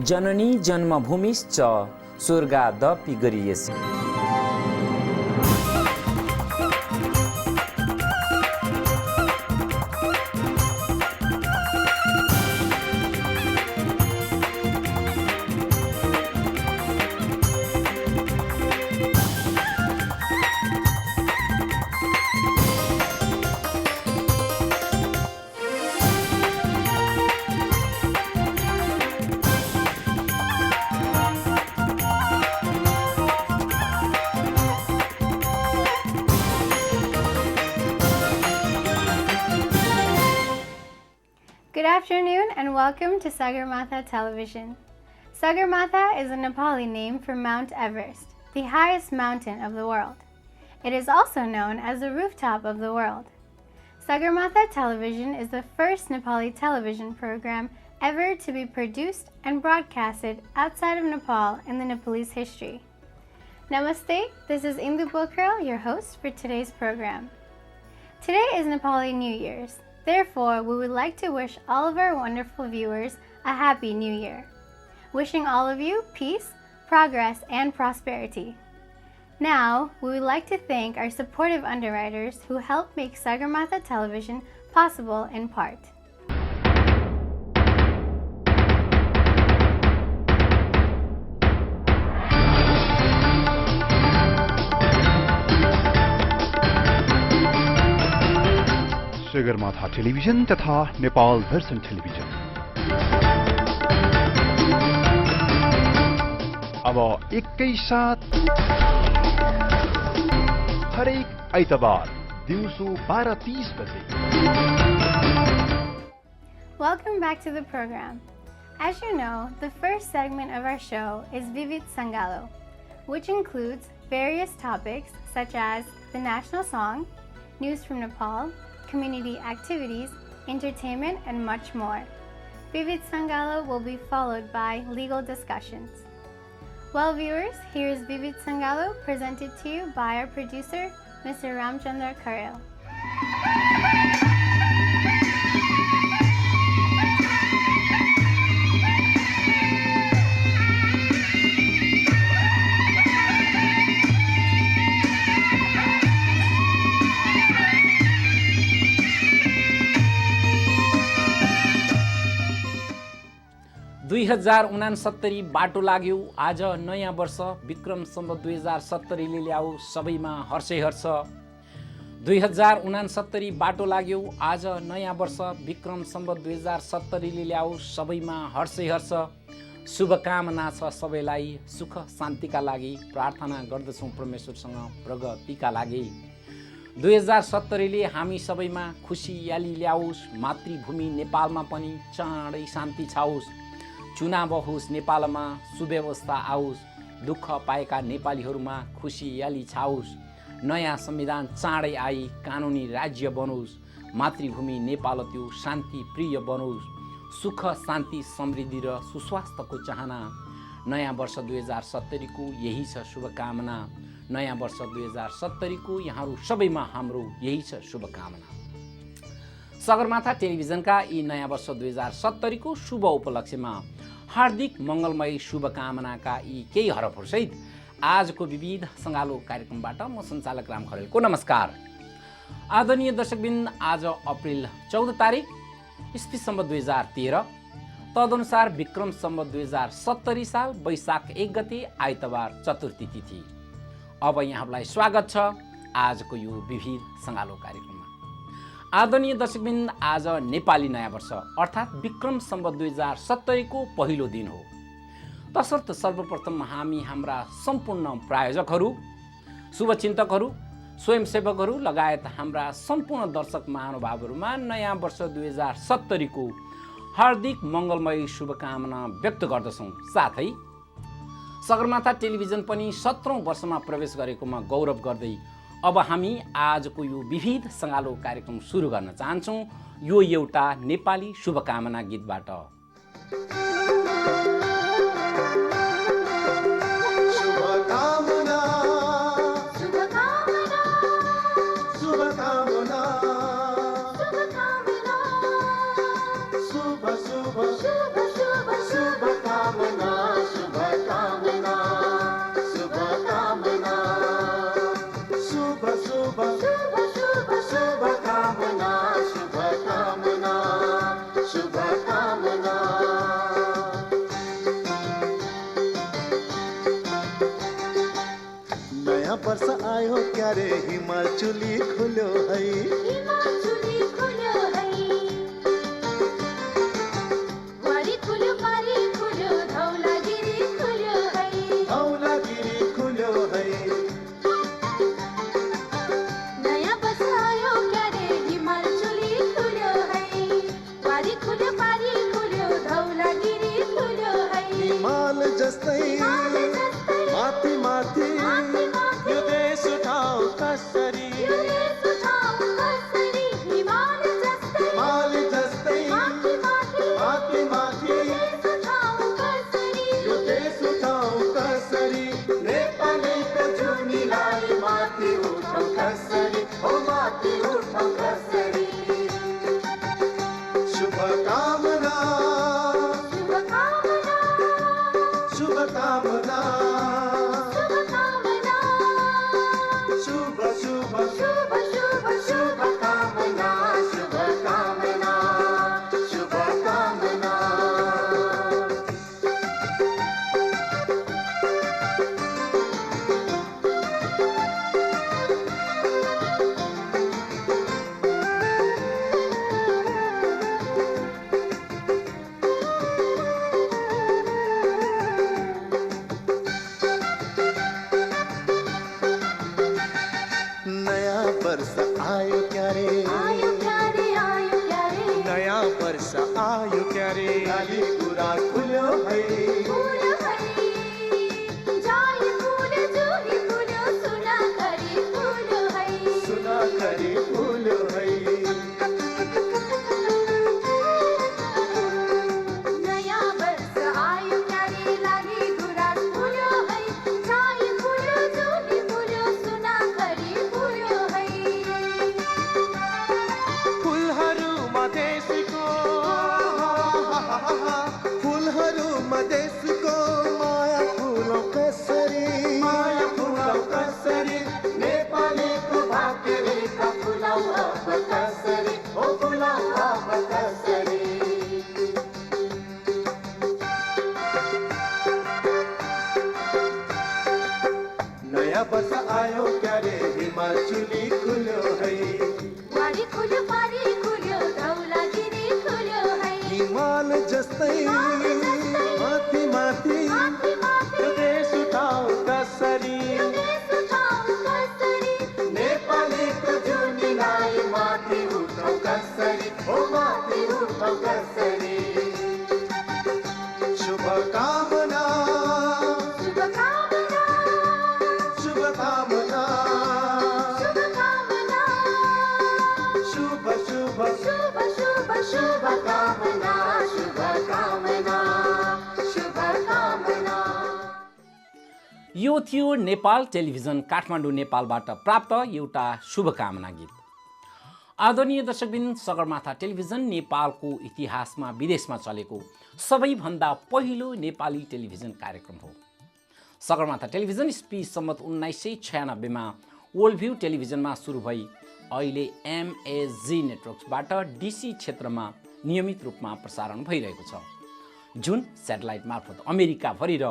Janani जन्मभूमिश्च स्वर्गादपि गरीयसी। Good afternoon and welcome to Sagarmatha Television. Sagarmatha is a Nepali name for Mount Everest, the highest mountain of the world. It is also known as the rooftop of the world. Sagarmatha Television is the first Nepali television program ever to be produced and broadcasted outside of Nepal in the Nepalese history. Namaste, this is Indu Bokral, your host for today's program. Today is Nepali New Year's. Therefore, we would like to wish all of our wonderful viewers a happy new year. Wishing all of you peace, progress, and prosperity. Now, we would like to thank our supportive underwriters who help make Sagarmatha Television possible in part. Sagarmatha television तथा नेपाल दर्शन television. अब एकैसाथ हरेक आइतबार दिउँसो 12:30 बजे। Welcome back to the program. As you know, the first segment of our show is Vivid Sangalo, which includes various topics such as the national song, news from Nepal, community activities, entertainment, and much more. Vivid Sangalo will be followed by legal discussions. Well, viewers, here is Vivid Sangalo presented to you by our producer, Mr. Ramchandra Karel. 2069 बाटो लाग्यो। आज नयाँ वर्ष विक्रम सम्वत 2070 ले ल्याऊ सबैमा हर्षै हर्ष। 2069 बाटो लाग्यो। आज नयाँ वर्ष विक्रम सम्वत 2070 ले ल्याऊ सबैमा हर्षै हर्ष। शुभकामना छ सबैलाई सुख शान्तिका लागि, प्रार्थना गर्दछौँ परमेश्वरसँग प्रगतिका लागि। 2070 ले हामी सबैमा खुसियाली ल्याओस्, मातृभूमि नेपालमा पनि चाँडै शान्ति छाओस्। चुनाव होस् नेपालमा, सुव्यवस्था आओस्, दुःख पाएका नेपालीहरूमा खुसियाली छाओस्। नयाँ संविधान चाँडै आई कानुनी राज्य बनोस्, मातृभूमि नेपाल त्यो शान्ति प्रिय बनोस्। सुख शान्ति समृद्धि र सुस्वास्थ्यको चाहना। नयाँ वर्ष 2070 को यही छ शुभकामना। नयाँ वर्ष 2070 को यहाँहरू सबैमा हाम्रो यही छ शुभकामना। सगरमाथा टेलिभिजनका यी नयाँ वर्ष 2070 को शुभ उपलक्ष्यमा हार्दिक मङ्गलमय शुभकामनाका यी केही हरफहरूसहित आजको विविध सङ्गालो कार्यक्रमबाट म सञ्चालक राम खरेलको नमस्कार। आदरणीय दर्शकबिन, आज अप्रिल 14 तारिक ईस्वी सम्वत 2013, तदनुसार विक्रम सम्वत 2070 साल वैशाख 1 गते आइतबार चतुर्थी तिथि। अब यहाँहरूलाई स्वागत छ आजको यो विविध सङ्गालो कार्यक्रममा। आदरणीय दर्शकबिन, आज नेपाली नयाँ वर्ष अर्थात् विक्रम सम्वत 2070 को पहिलो दिन हो। तसर्थ सर्वप्रथम हामी हाम्रा सम्पूर्ण प्रायोजकहरू, शुभचिन्तकहरू, स्वयंसेवकहरू लगायत हाम्रा सम्पूर्ण दर्शक महानुभावहरूमा नयाँ वर्ष 2070 को हार्दिक मङ्गलमय शुभकामना व्यक्त गर्दछौँ। साथै सगरमाथा टेलिभिजन पनि 17औं वर्षमा प्रवेश गरेकोमा गौरव गर्दै अब हामी आजको यो विविध सङ्गालो कार्यक्रम सुरु गर्न चाहन्छौँ यो एउटा नेपाली शुभकामना गीतबाट। शुभ शुभ शुभ शुभ शुभकामना शुभ शुभ शुभ शुभकामना शुभकामना शुभकामना नयाँ वर्ष आयो क्यारे हिमाचुली खुल्यो है हिमाचुली खुल्यो है वारी खुल्यो पारी खुल्यो धौलागिरी खुल्यो है धौलागिरी खुल्यो है नयाँ वर्ष आयो क्यारे हिमाचुली खुल्यो है वारी खुल्यो पारी खुल्यो धौलागिरी खुल्यो है हिमाल जस्तै माथि माथि यो देश उठाऊ कसरी हिमाल जस्तै माथि माथि यो देश उठाऊ कसरी नेपालीको जुनीलाई माथि उठाऊ कसरी हो माथि उठाऊ कसरी शुभकामना शुभकामना शुभकामना शुभ शुभ शुभ शुभ शुभकामना शुभकामना शुभकामना नयाँ वर्ष आयो क्यारे आयो क्यारे आयो क्यारे नयाँ वर्ष आयो क्यारे लाली कुरा खुल्यो है खुल्यो है जाई फुल्यो जुही फुल्यो सुनाखरी फुल्यो है सुनाखरी फुल्यो है नयाँ वर्ष आयो क्यारे लाली कुरा खुल्यो है जाई फुल्यो जुही फुल्यो सुनाखरी फुल्यो है फुलहरू मधेसको माया फुलौ कसरी नेपालीको भाग्यरेखा फुलौ अब कसरी हो फुलौ अब कसरी नयाँ वर्ष आयो क्यारे हिमाचुली खुल्यो है वारी खुल्यो पारी खुल्यो धौलागिरी खुल्यो है हिमाल जस्तै माथि माथि यो देश उठाऊ कसरी नेपालीको जुनीलाई माथि उठाऊ कसरी हो माथि उठाऊ कसरी शुभकामना शुभकामना शुभकामना शुभकामना शुभ शुभ शुभ शुभ शुभकामना शुभकामना शुभकामना यो थियो नेपाल टेलिभिजन काठमाडौँ नेपालबाट प्राप्त एउटा शुभकामना गीत। आदरणीय दर्शकबिन, सगरमाथा टेलिभिजन नेपालको इतिहासमा विदेशमा चलेको सबैभन्दा पहिलो नेपाली टेलिभिजन कार्यक्रम हो। सगरमाथा टेलिभिजन इस्वी सम्मत 1996 मा वर्ल्ड भ्यू टेलिभिजनमा सुरु भई अहिले MAG नेटवर्क्सबाट DC क्षेत्रमा नियमित रूपमा प्रसारण भइरहेको छ, जुन स्याटेलाइट मार्फत अमेरिकाभरि र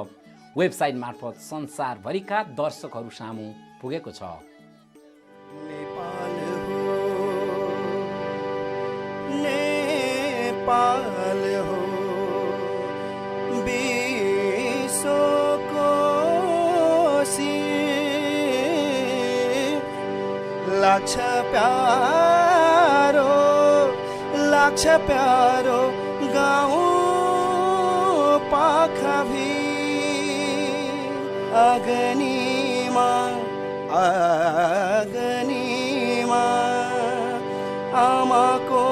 वेबसाइट मार्फत संसारभरिका दर्शकहरू सामु पुगेको छ। नेपाल हो विश्वको लाग्छ प्यारो गाउँ पाखाभी अगनीमा आमाको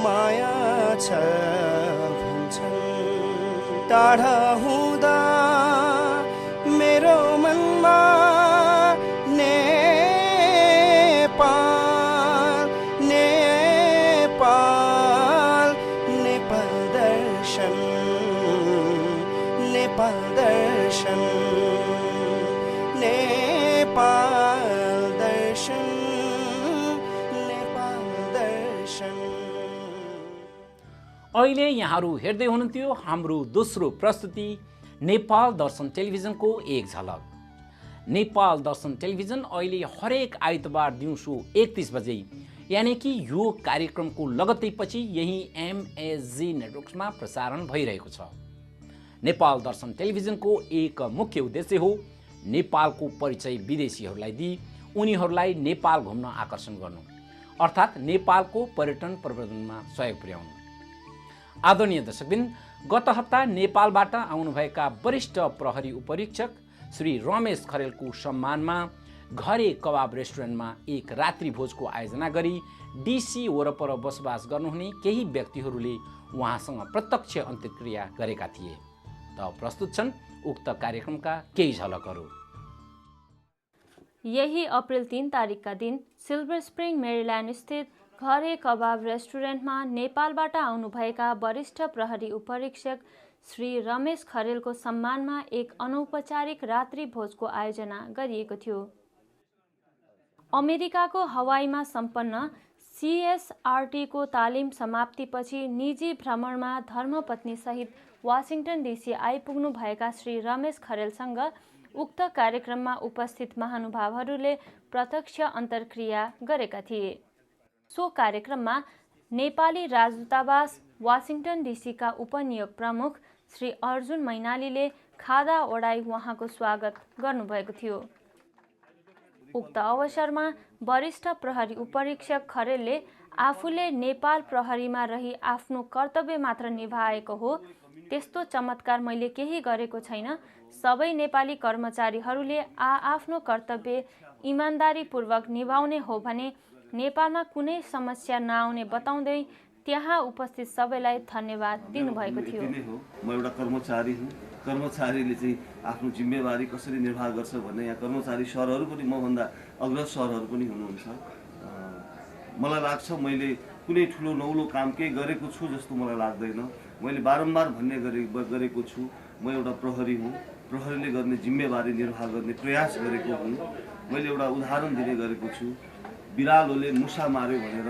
माया छ भन्छन्। टाढा हुँदा मेरो मनमा नेपाल दर्शन अहिले यहाँहरू हेर्दै हुनुहुन्थ्यो हाम्रो दोस्रो प्रस्तुति नेपाल दर्शन टेलिभिजनको एक झलक। नेपाल दर्शन टेलिभिजन अहिले हरेक आइतबार दिउँसो 31 बजे यानि कि यो कार्यक्रमको लगत्तै पछि यही MSG नेटवर्क्समा प्रसारण भइरहेको छ। नेपाल दर्शन टेलिभिजनको एक मुख्य उद्देश्य हो नेपालको परिचय विदेशीहरूलाई दिई उनीहरूलाई नेपाल घुम्न आकर्षण गर्नु, अर्थात् नेपालको पर्यटन प्रवर्धनमा सहयोग पुर्याउनु। आदरणीय दर्शकबिन, गत हप्ता नेपालबाट आउनुभएका वरिष्ठ प्रहरी उपरीक्षक श्री रमेश खरेलको सम्मानमा घरे कबाब रेस्टुरेन्टमा एक रात्रि भोजको आयोजना गरी DC वरपर बसोबास गर्नुहुने केही व्यक्तिहरूले उहाँसँग प्रत्यक्ष अन्तर्क्रिया गरेका थिए। त प्रस्तुत छन् उक्त कार्यक्रमका केही झलकहरू। यही अप्रिल 3 तारिकका दिन सिल्भर स्प्रिङ मेरील्यान्ड स्थित घरे कबाब रेस्टुरेन्टमा नेपालबाट आउनुभएका वरिष्ठ प्रहरी उपरीक्षक श्री रमेश खरेलको सम्मानमा एक अनौपचारिक रात्रि भोजको आयोजना गरिएको थियो। अमेरिकाको हवाईमा सम्पन्न CSRT को तालिम समाप्तिपछि निजी भ्रमणमा धर्मपत्नी सहित वासिङटन DC आइपुग्नु भएका श्री रमेश खरेलसँग उक्त कार्यक्रममा उपस्थित महानुभावहरूले प्रत्यक्ष अन्तर्क्रिया गरेका थिए। सो कार्यक्रममा नेपाली राजदूतावास वासिङटन DC का उपनियोग प्रमुख श्री अर्जुन मैनालीले खादा ओडाई उहाँको स्वागत गर्नुभएको थियो। उक्त अवसरमा वरिष्ठ प्रहरी उपरीक्षक खरेलले आफूले नेपाल प्रहरीमा रही आफ्नो कर्तव्य मात्र निभाएको हो, त्यस्तो चमत्कार मैले केही गरेको छैन, सबै नेपाली कर्मचारीहरूले आफ्नो कर्तव्य इमानदारीपूर्वक निभाउने हो भने नेपालमा कुनै समस्या नआउने बताउँदै त्यहाँ उपस्थित सबैलाई धन्यवाद दिनुभएको थियो। म एउटा कर्मचारी हुँ, कर्मचारीले चाहिँ आफ्नो जिम्मेवारी कसरी निर्वाह गर्छ भन्ने यहाँ कर्मचारी सरहरू पनि मभन्दा अग्रज सरहरू पनि हुनुहुन्छ। मलाई लाग्छ मैले कुनै ठुलो नौलो काम केही गरेको छु जस्तो मलाई लाग्दैन। मैले बारम्बार भन्ने गरेको छु, म एउटा प्रहरी हुँ, प्रहरीले गर्ने जिम्मेवारी निर्वाह गर्ने प्रयास गरेको हुँ। मैले एउटा उदाहरण दिने गरेको छु, बिरालोले मुसा मार्यो भनेर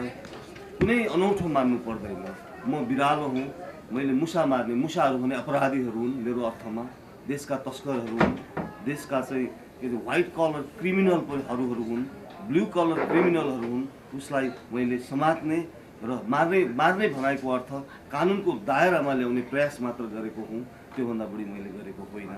कुनै अनौठो मान्नु पर्दैन। म बिरालो हुँ, मैले मुसा मार्ने, मुसाहरू भने अपराधीहरू हुन् मेरो अर्थमा, देशका तस्करहरू हुन्, देशका चाहिँ व्हाइट कलर क्रिमिनलहरू हुन्, ब्लू कलर क्रिमिनलहरू हुन्, उसलाई मैले समात्ने र मार्ने भनाइको अर्थ कानुनको दायरामा ल्याउने प्रयास मात्र गरेको हुँ, त्योभन्दा बढी मैले गरेको होइन।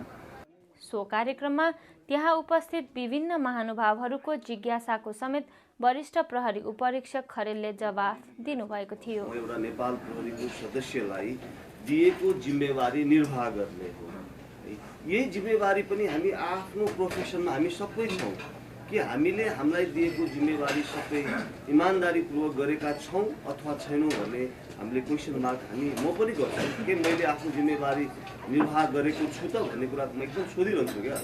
सो कार्यक्रममा त्यहाँ उपस्थित विभिन्न महानुभावहरूको जिज्ञासाको समेत वरिष्ठ प्रहरी उपरीक्षक खरेलले जवाफ दिनुभएको थियो। म एउटा नेपाल प्रहरीको सदस्यलाई दिएको जिम्मेवारी निर्वाह गर्ने हो। यही जिम्मेवारी पनि हामी आफ्नो प्रोफेसनमा हामी सबै छौँ कि हामीले हामीलाई दिएको जिम्मेवारी सबै इमानदारीपूर्वक गरेका छौँ अथवा छैनौँ भन्ने हामीले क्वेसन मार्क म पनि गर्छु कि मैले आफ्नो जिम्मेवारी निर्वाह गरेको छु त भन्ने कुरा म एकदम सोधिरहन्छु क्या।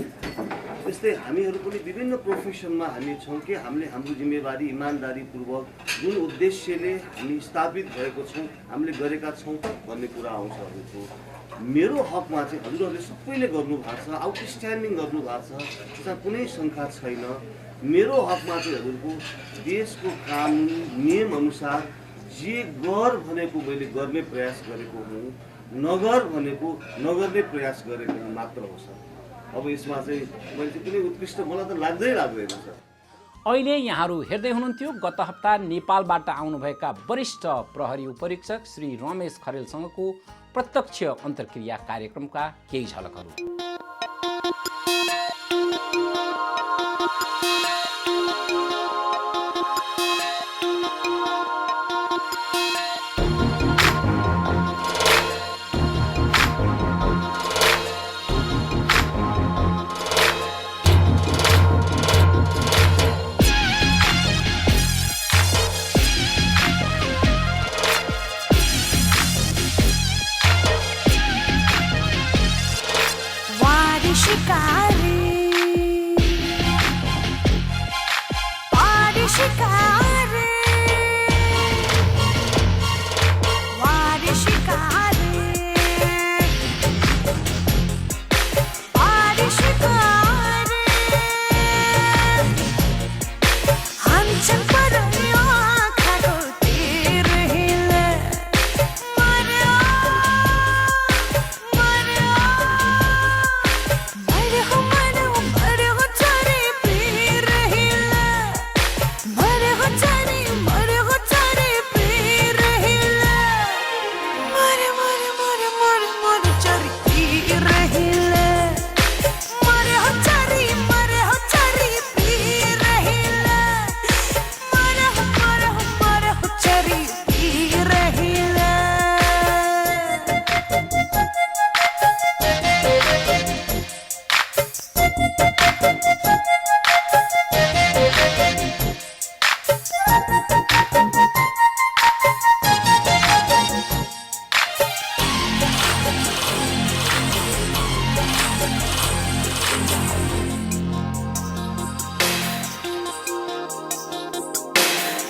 त्यस्तै हामीहरू पनि विभिन्न प्रोफेसनमा हामी छौँ कि हामीले हाम्रो जिम्मेवारी इमानदारीपूर्वक जुन उद्देश्यले हामी स्थापित भएको छौँ हामीले गरेका छौँ त भन्ने कुरा आउँछ। हजुरको मेरो हकमा चाहिँ हजुरहरूले सबैले गर्नुभएको छ, आउटस्ट्यान्डिङ गर्नुभएको छ, त्यसमा कुनै शङ्का छैन। मेरो हकमा चाहिँ हजुरको देशको कानुन नियम अनुसार जे गर भनेको मैले गर्ने प्रयास गरेको हुँ, नगर भनेको नगर्ने प्रयास गरेको हुँ मात्र हो सर। अब यसमा चाहिँ मैले चाहिँ कुनै उत्कृष्ट मलाई त लाग्दैन सर। अहिले यहाँहरू हेर्दै हुनुहुन्थ्यो गत हप्ता नेपालबाट आउनुभएका वरिष्ठ प्रहरी उपरीक्षक श्री रमेश खरेलसँगको प्रत्यक्ष अन्तर्क्रिया कार्यक्रमका केही झलकहरू। चल पर खाको तेरे हिले मारे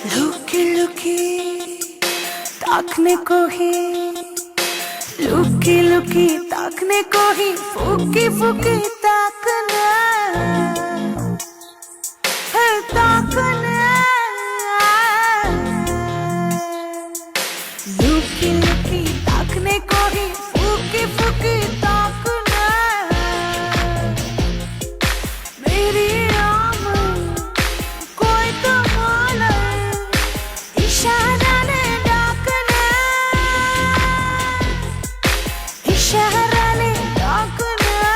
लुकी लुकी ताकने को ही, लुकी लुकी ताकने को ही, फूकी फूकी ताकना है ताकना। लुकी लुकी ताकने को ही, फूकी फूकी ताकना। मेरी आम कोई कमाल इशारा ने डाकना, इशारा ने डाकना।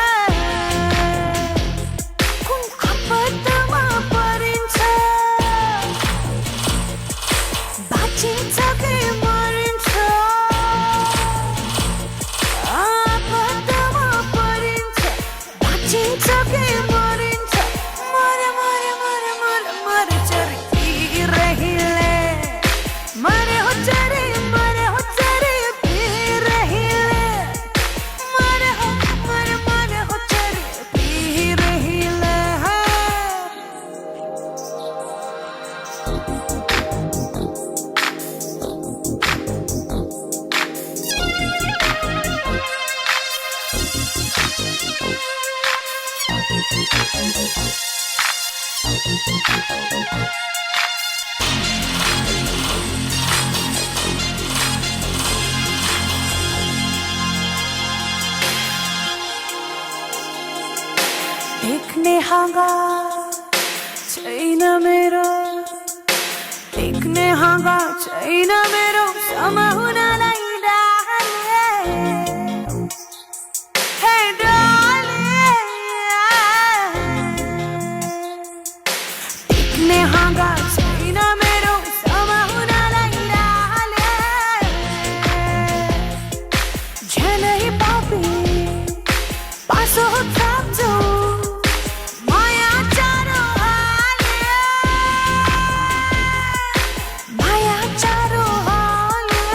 कुन आपतमा परिन्छ, बाँचिन्छ कि मरिन्छ। आपतमा परिन्छ, बाँचिन्छ कि मरिन्छ। मर मर मर मर मर चरिरहिले, मरे हो चरी पी रहिले। मरे हो चरी पी रहिले। देख्ने हाँगा छैन मेरो, देख्ने हाँगा छैन मेरो, समाहुनालाई डाले हे डाले। देख्ने हाँगा छैन मेरो, समाहुनालाई डाले। झनै पापी पासो थाप्छौ, माया चारो हाले, माया चारो हाले।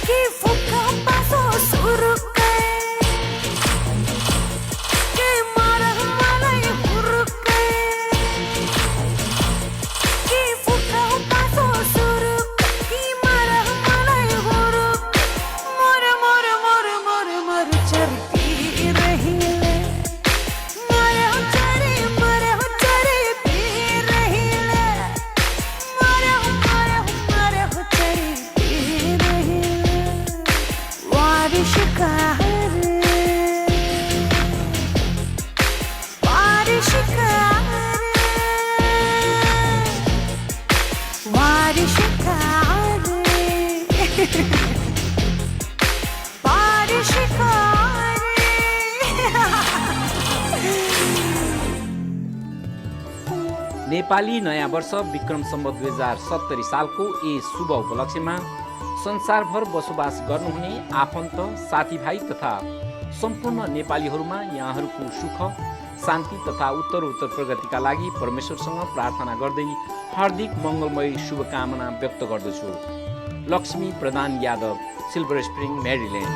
कि फुक्का पासो सुरुक्कै, कि मरह मलाई हुरुक्कै। कि फुक्का पासो सुरुक्कै, कि मरह मलाई हुरुक्कै। मर मर मर मर मर चरी रहिले, मरे हो चरी पी रहिले। मरे हो चरी पी रहिले। वारिशिकार वारिशिकार वारिशिकार नेपाली नयाँ वर्ष विक्रम सम्वत 2070 सालको यस शुभ उपलक्ष्यमा संसारभर बसोबास गर्नुहुने आफन्त साथीभाइ तथा सम्पूर्ण नेपालीहरूमा यहाँहरूको सुख शान्ति तथा उत्तरोत्तर प्रगतिका लागि परमेश्वरसँग प्रार्थना गर्दै हार्दिक मङ्गलमय शुभकामना व्यक्त गर्दछु। लक्ष्मी प्रधान यादव, सिल्भर स्प्रिङ, मेरील्यान्ड।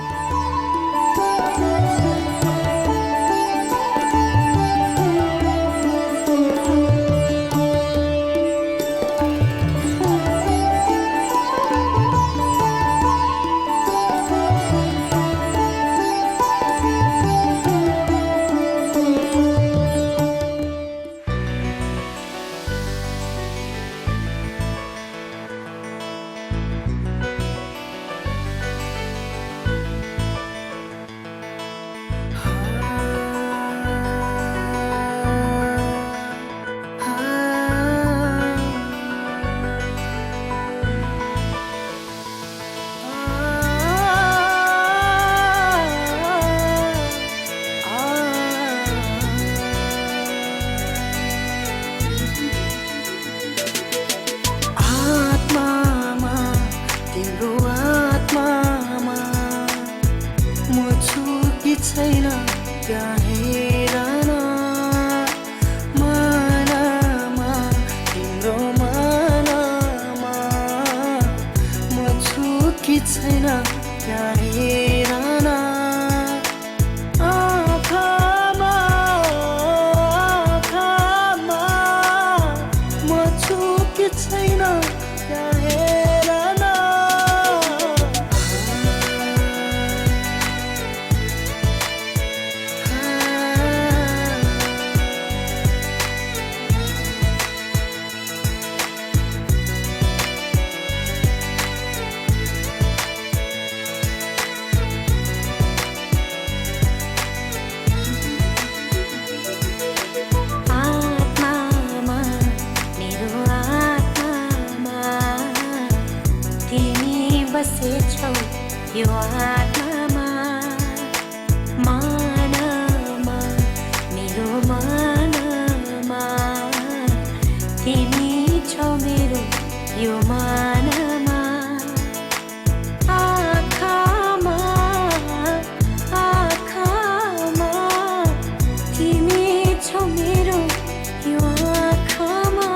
त्यहाँ हेरन मनमा तिम्रो मनमा म छु कि छैन त्यहाँ हेरन आँखामा आँखामा म छु कि छैन त्यहाँ हेरन आत्मामा मेरो आत्मामा तिमी बसेछौ यो आत्मामा मनमा मेरो मनमा तिमी छौ मेरो यो मनमा आँखामा आँखामा तिमी छौ मेरो यो आँखामा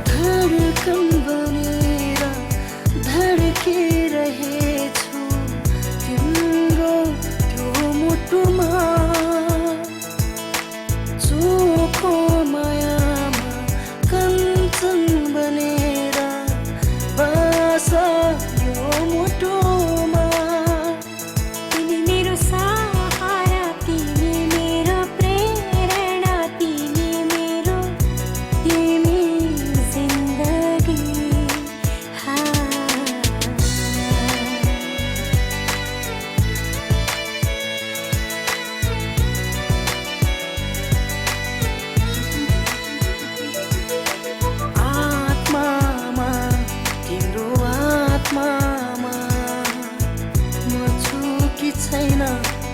धडकन बनेर धड्किरहेछु तिम्रो त्यो मुटुमा चोखो मायामा कञ्चन बनेर बस यो मुटुमा तिमी मेरो सहारा तिमी मेरो प्रेरणा तिमी मेरो तिमी जिन्दगी आत्मामा तिम्रो आत्मामा म छु कि छैन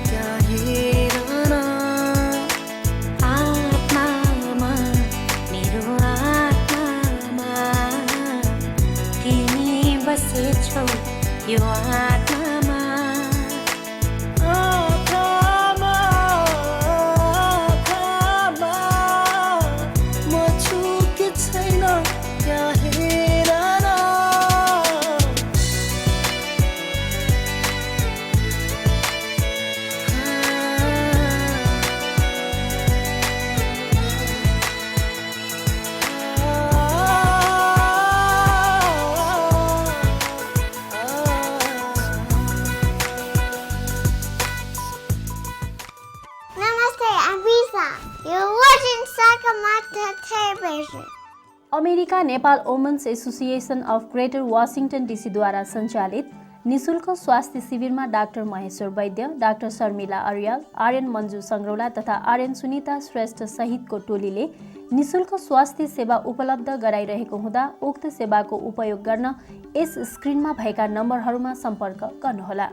त्यहाँ हेरन आत्मामा मेरो आत्मामा तिमी बसेछौ यो आत्मामा आँखामा आँखामा म छु कि छैन त्यहाँ हेरन Namaste, I'm Visa. You're watching Sakamata Television. America Nepal women's association of greater Washington डीसीद्वारा सञ्चालित निशुल्क स्वास्थ्य शिविरमा doctor Maheshwar Vaidya, doctor Sharmila Aryal, RN Manju Sangraula तथा आर्यन सुनिता श्रेष्ठ सहितको टोलीले निशुल्क स्वास्थ्य सेवा उपलब्ध गराइरहेको हुँदा उक्त सेवाको उपयोग गर्न यस स्क्रिनमा भएका नम्बरहरूमा सम्पर्क गर्नुहोला।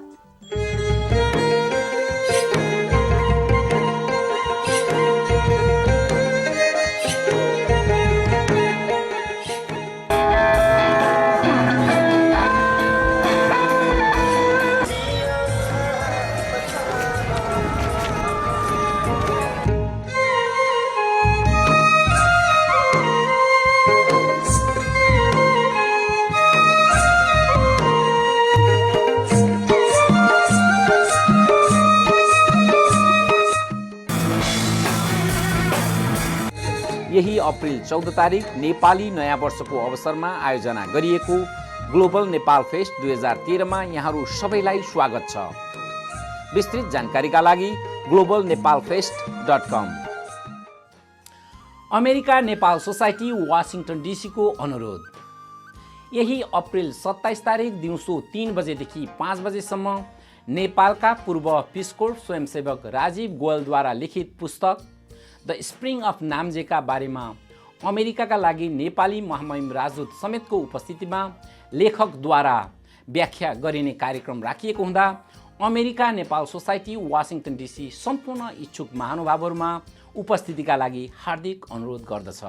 यही अप्रिल 14 तारिक नेपाली नयाँ वर्षको अवसरमा आयोजना गरिएको ग्लोबल नेपाल फेस्ट 2013 मा यहाँहरू सबैलाई स्वागत छ। विस्तृत जानकारीका लागि globalnepalfest.com। America Nepal society वाशिङटन DC को अनुरोध। यही अप्रिल 27 तारिक दिउँसो 3 बजेदेखि 5 बजेसम्म नेपालका पूर्व पिसकोर स्वयंसेवक राजीव गोयलद्वारा लिखित पुस्तक द स्प्रिङ अफ नाम्जेका बारेमा अमेरिकाका लागि नेपाली महामहिम राजदूत समेतको उपस्थितिमा लेखकद्वारा व्याख्या गरिने कार्यक्रम राखिएको हुँदा America Nepal society Washington DC सम्पूर्ण इच्छुक महानुभावहरूमा उपस्थितिका लागि हार्दिक अनुरोध गर्दछ।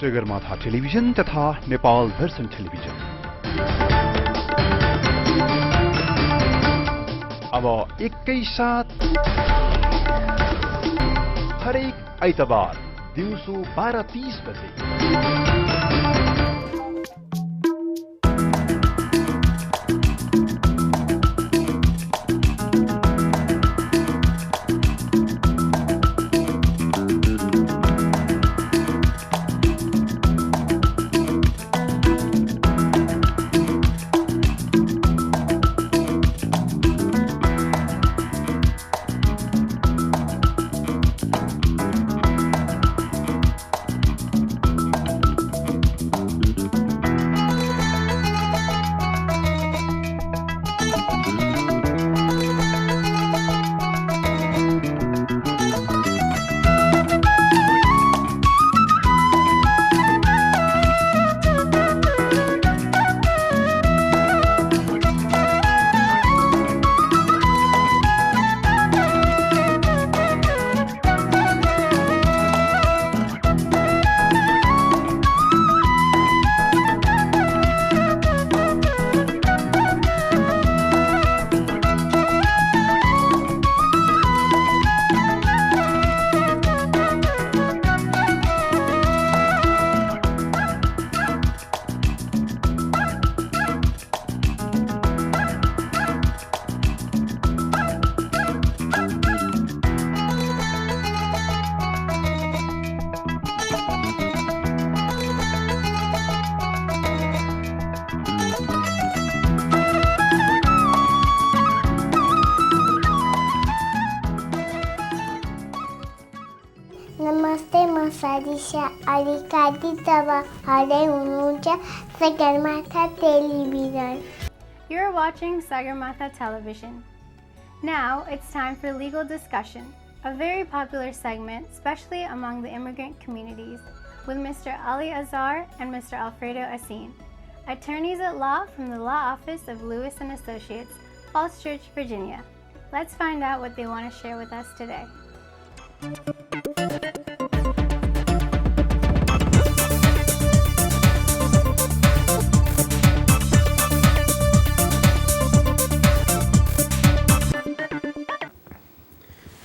सगरमाथा टेलिभिजन तथा नेपाल दर्शन टेलिभिजन अब एकैसाथ हरेक आइतबार दिउँसो 12:30 बजे। नमस्ते, म सरिसा अलिकति तपाईहरुले हुनुहुन्छ Sagarmatha television. You're watching Sagarmatha Television. Now it's time for legal discussion, a very popular segment, especially among the immigrant communities, with Mr. Ali Azhar and Mr. Alfredo Asin, attorneys at law from the Law Office of Lewis and Associates, Falls Church, Virginia. Let's find out what they want to share with us today.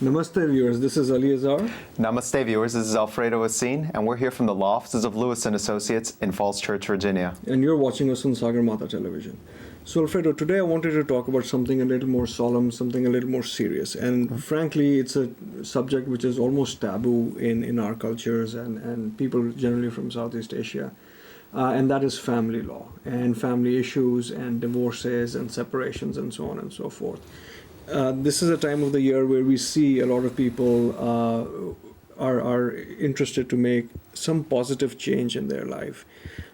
Namaste viewers, this is Ali Azhar. Namaste viewers, this is Alfredo Asin, and we're here from the law offices of Lewis and Associates in Falls Church, Virginia. And you're watching us on Sagarmatha Television. So Alfredo, today I wanted to talk about something a little more solemn, something a little more serious. And frankly, it's a subject which is almost taboo in our cultures and people generally from Southeast Asia. And that is family law and family issues and divorces and separations and so on and so forth. This is a time of the year where we see a lot of people are interested to make some positive change in their life.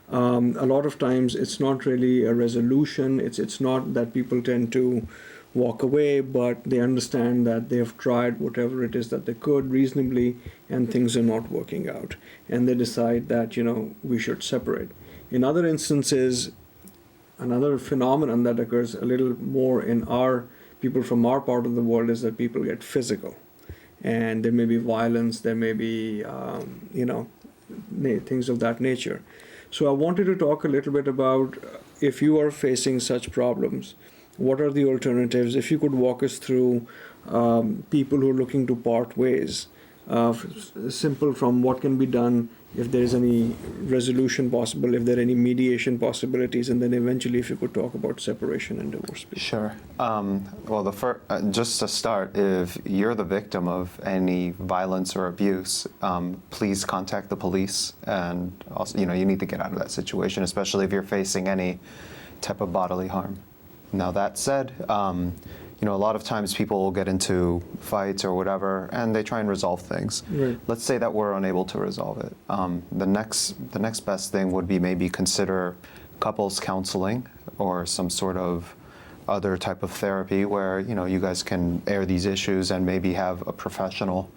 A lot of times it's not really a resolution. It's not that people tend to walk away, but they understand that they have tried whatever it is that they could reasonably and things are not working out. And they decide that, we should separate. In other instances, another phenomenon that occurs a little more in our people from our part of the world is that people get physical, and there may be violence, there may be, things of that nature. So I wanted to talk a little bit about if you are facing such problems, what are the alternatives? If you could walk us through people who are looking to part ways, simple from what can be done if there is any resolution possible, if there are any mediation possibilities, and then eventually if you could talk about separation and divorce. Please. Sure. Well, just to start, if you're the victim of any violence or abuse, please contact the police, and also, you need to get out of that situation, especially if you're facing any type of bodily harm. Now, that said, a lot of times people will get into fights or whatever, and they try and resolve things. Right. Let's say that we're unable to resolve it. The next best thing would be maybe consider couples counseling or some sort of other type of therapy where you guys can air these issues and maybe have a professional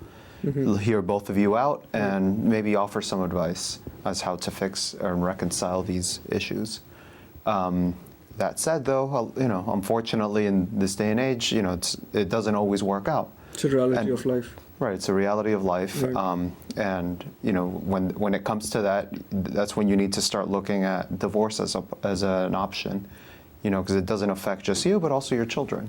hear both of you out and maybe offer some advice as how to fix or reconcile these issues. That said, though, unfortunately in this day and age, it doesn't always work out. It's a reality of life. Right, it's a reality of life, Right. and when it comes to that, that's when you need to start looking at divorce as an option, because it doesn't affect just you, but also your children.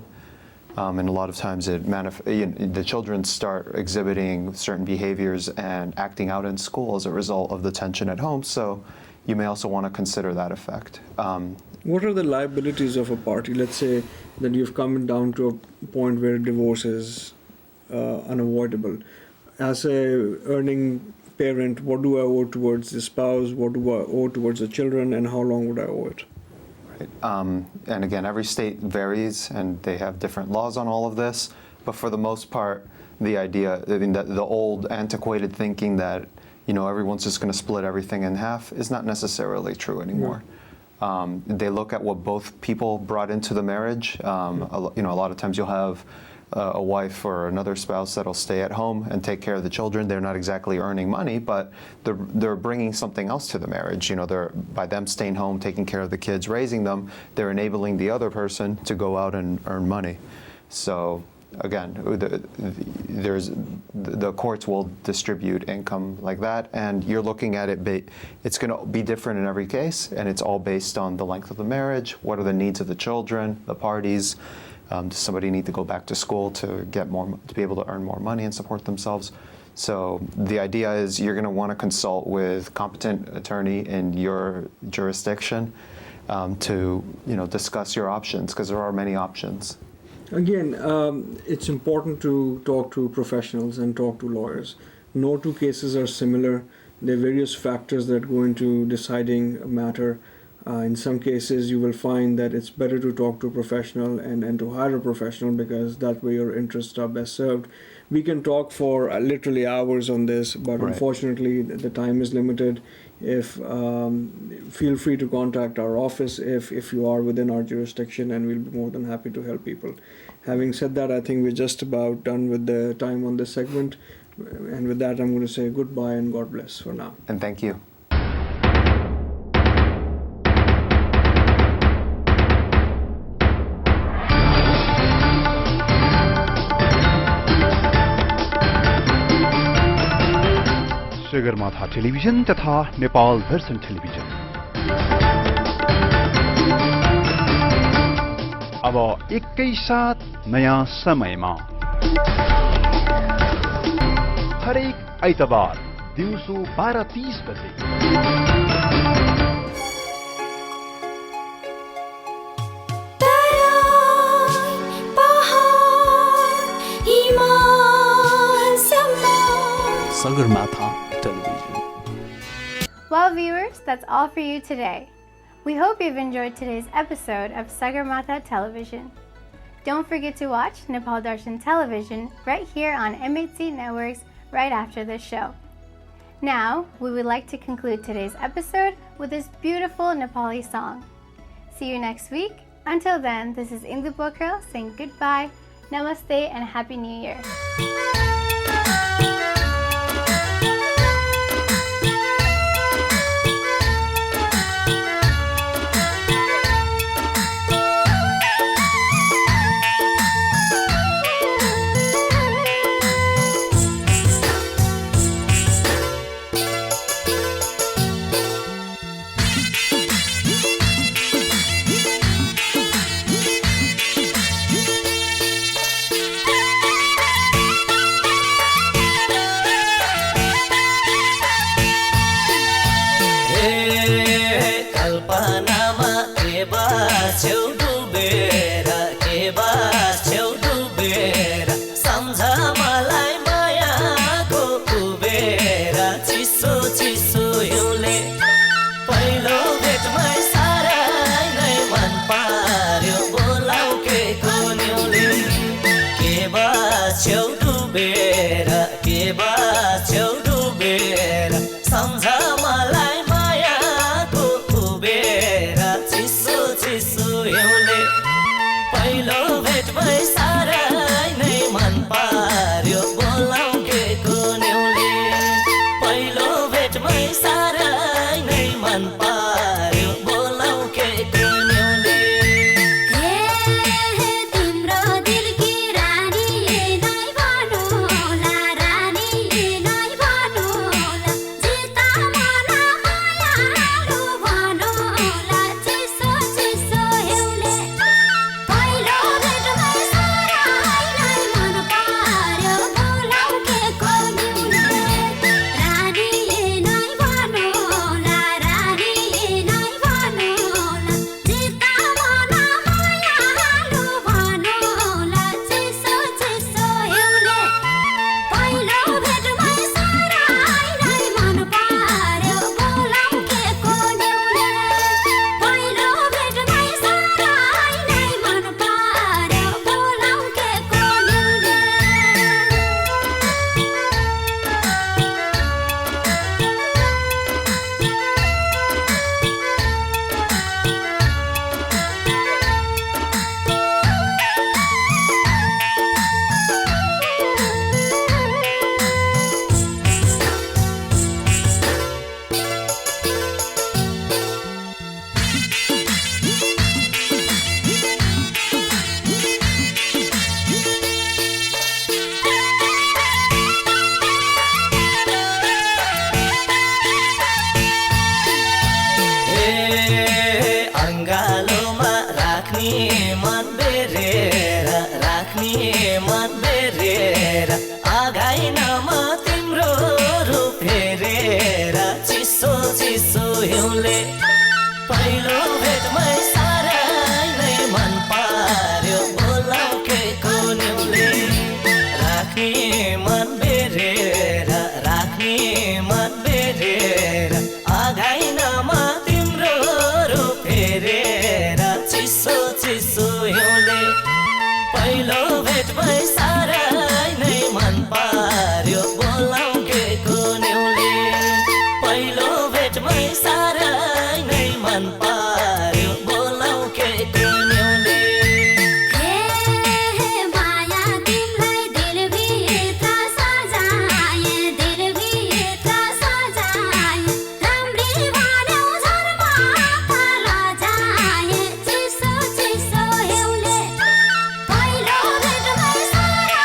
And a lot of times the children start exhibiting certain behaviors and acting out in school as a result of the tension at home. So you may also want to consider that effect. What are the liabilities of a party? Let's say that you've come down to a point where divorce is unavoidable. As a earning parent, what do I owe towards the spouse? What do I owe towards the children? And how long would I owe it? Right. And again, every state varies, and they have different laws on all of this. But for the most part, the idea, the old antiquated thinking that everyone's just going to split everything in half is not necessarily true anymore. They look at what both people brought into the marriage. A lot of times you'll have a wife or another spouse that'll stay at home and take care of the children. They're not exactly earning money, but they're bringing something else to the marriage. By them staying home, taking care of the kids, raising them, they're enabling the other person to go out and earn money. So again, the courts will distribute income like that, and you're looking at it. It's going to be different in every case, and it's all based on the length of the marriage. What are the needs of the children, the parties? Does somebody need to go back to school to be able to earn more money and support themselves? So the idea is you're going to want to consult with competent attorney in your jurisdiction to discuss your options, because there are many options. Again, it's important to talk to professionals and talk to lawyers. No two cases are similar. There are various factors that go into deciding a matter. In some cases, you will find that it's better to talk to a professional and to hire a professional, because that way your interests are best served. We can talk for literally hours on this, but Right. Unfortunately, the time is limited. Feel free to contact our office if you are within our jurisdiction, and we'll be more than happy to help people. Having said that, I think we're just about done with the time on this segment. And with that, I'm going to say goodbye and God bless for now. And thank you. Sagarmatha television तथा नेपाल दर्शन television अब एकैसाथ नयाँ समयमा हरेक आइतबार दिउँसो 12:30 बजे Sagarmatha Television. Well, viewers, that's all for you today. We hope you've enjoyed today's episode of Sagarmatha Television. Don't forget to watch Nepal Darshan Television right here on MHC Networks right after this show. Now, we would like to conclude today's episode with this beautiful Nepali song. See you next week. Until then, this is Indu Pokhral saying goodbye, namaste, and Happy New Year. बस्यौ डुबेर सम्झ मलाई मायाको Uber चिसो चिसो हिउँले पहिलो भेटमै साह्रै नै मन पार्यो बोलाउ के कुन्युले पहिलो भेटमै साह्रै नै मन पार्यो बोलाउ के कुन्युले तिम्रो दिलकी रानीले नै भन्नुहोला रानीले नै भन्नुहोला जिता मलाई मायालु भन्नुहोला चिसो चिसो हिउँले पहिलो भेटमै साह्रै नै मन पार्यो बोलाउ के कुन्युले रानीले नै भन्नुहोला रानीले नै भन्नुहोला जिता मलाई मायालु भन्नुहोला चिसो चिसो हिउँले पहिलो भेटमै साह्रै नै मन पार्यो बोलाउ के कुन्युले पहिलो भेटमै साह्रै नै मन पार्यो बोलाउ के कुन्युले अङ्गालोमा राख्ने मन बेरेर राख्ने मन बेरेर आघाइनमा तिम्रो रूप हेरेर चिसो चिसो हिउँले पहिलो भेटमै साह्रै नै मन पार्यो बोलाउ के कुन्युले राख्ने मन बेरेर राख्ने मन बेरेर आघाइनमा तिम्रो रूप हेरेर चिसो चिसो हिउँले पहिलो भेटमै साह्रै नै मन पार्यो बोलाउ के कुन्युले पहिलो भेटमै साह्रै नै मन पार्यो बोलाउ के कुन्युले माया तिमलाई दिलभित्र सजाए दिलभित्र सजाए राम्री भन्यौ झरमा तल जाए चिसो चिसो हिउँले पहिलो भेटमै साह्रै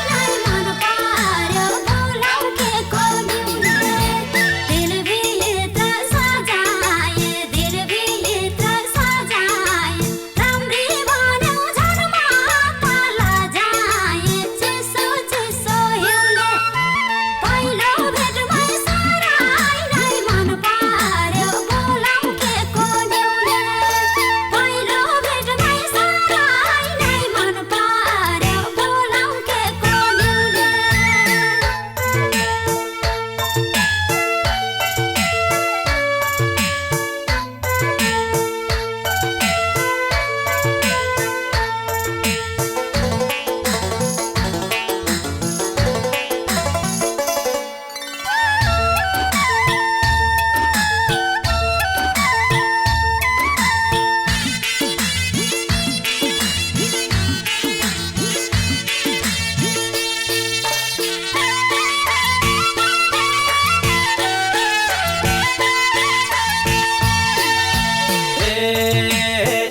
नै मन पार्यो बोलाउ के कुन्युले दिलभित्र सजाए दिलभित्र सजाए राम्री भन्यौ झरमा तल जाए चिसो चिसो हिउँले पहिलो भेटमै साह्रै नै मन पार्यो बोलाउ के कुन्युले पहिलो भेटमै साह्रै नै मन पार्यो बोलाउ के कुन्युले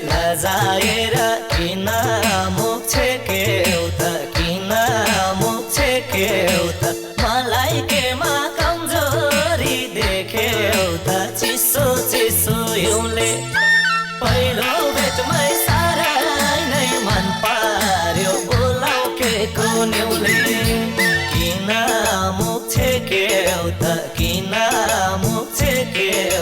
लजाएर किन मुख छेक्यौ त किन मुख छेक्यौ त मलाई केमा कमजोरी देख्यौ त चिसो चिसो हिउँले पहिलो भेटमै साह्रै नै मन पार्यो बोलाउ के कुन्युले किन मुख छेक्यौ त किन मुख छेक्यौ